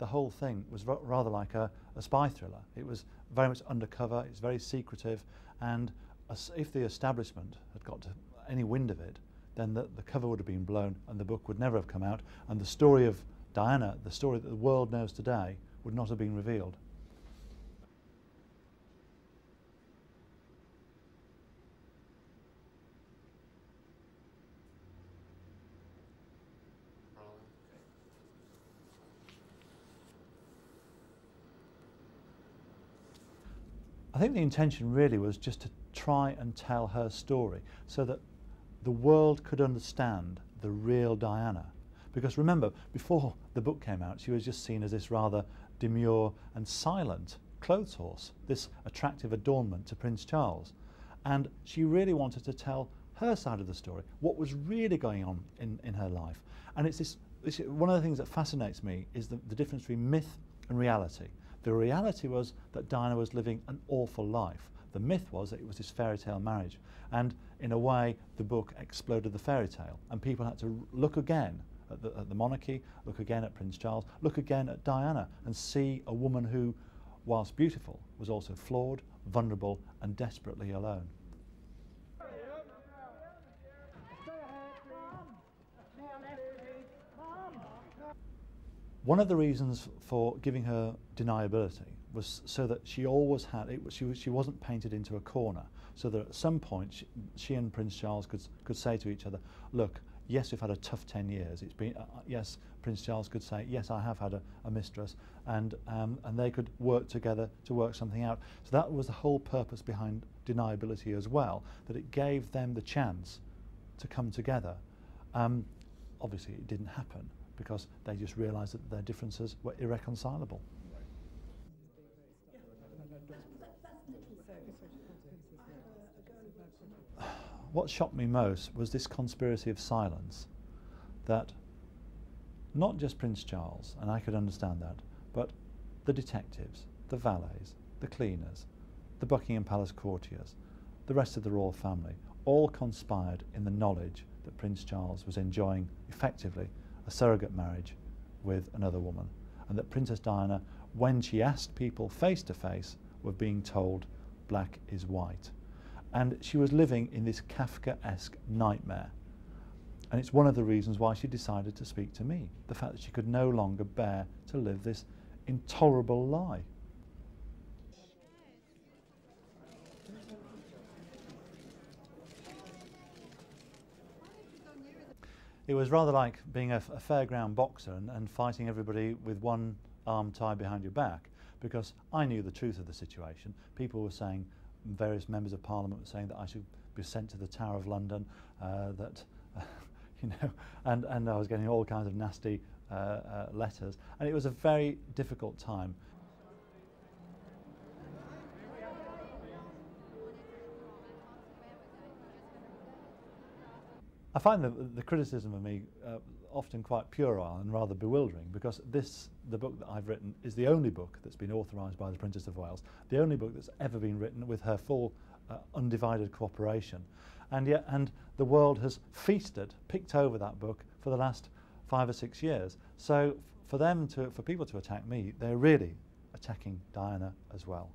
the whole thing was rather like a spy thriller. It was very much undercover, it's very secretive, and if the establishment had got any wind of it, then the cover would have been blown and the book would never have come out, and the story of Diana, the story that the world knows today, would not have been revealed. I think the intention really was just to try and tell her story so that the world could understand the real Diana. Because remember, before the book came out, she was just seen as this rather demure and silent clothes horse, this attractive adornment to Prince Charles. And she really wanted to tell her side of the story, what was really going on in her life. And it's one of the things that fascinates me is the difference between myth and reality. The reality was that Diana was living an awful life. The myth was that it was this fairy tale marriage. And in a way, the book exploded the fairy tale. And people had to look again at the monarchy, look again at Prince Charles, look again at Diana, and see a woman who, whilst beautiful, was also flawed, vulnerable, and desperately alone. One of the reasons for giving her deniability was so that she always had she wasn't painted into a corner, so that at some point she and Prince Charles could say to each other, look, yes, we've had a tough 10 years. It's been yes, Prince Charles could say, yes, I have had a mistress, and they could work together to work something out. So that was the whole purpose behind deniability as well, that it gave them the chance to come together. Obviously, it didn't happen, because they just realised that their differences were irreconcilable. What shocked me most was this conspiracy of silence, that not just Prince Charles, and I could understand that, but the detectives, the valets, the cleaners, the Buckingham Palace courtiers, the rest of the royal family, all conspired in the knowledge that Prince Charles was enjoying, effectively, a surrogate marriage with another woman, and that Princess Diana, when she asked people face to face, were being told black is white. And she was living in this Kafkaesque nightmare. And it's one of the reasons why she decided to speak to me, the fact that she could no longer bear to live this intolerable lie. It was rather like being a fairground boxer and fighting everybody with one arm tied behind your back, because I knew the truth of the situation. People were saying, various members of Parliament were saying that I should be sent to the Tower of London, you know, and I was getting all kinds of nasty letters, and it was a very difficult time. I find the criticism of me often quite puerile and rather bewildering, because the book that I've written is the only book that's been authorised by the Princess of Wales, the only book that's ever been written with her full undivided cooperation, and the world has picked over that book for the last 5 or 6 years. So for people to attack me, they're really attacking Diana as well.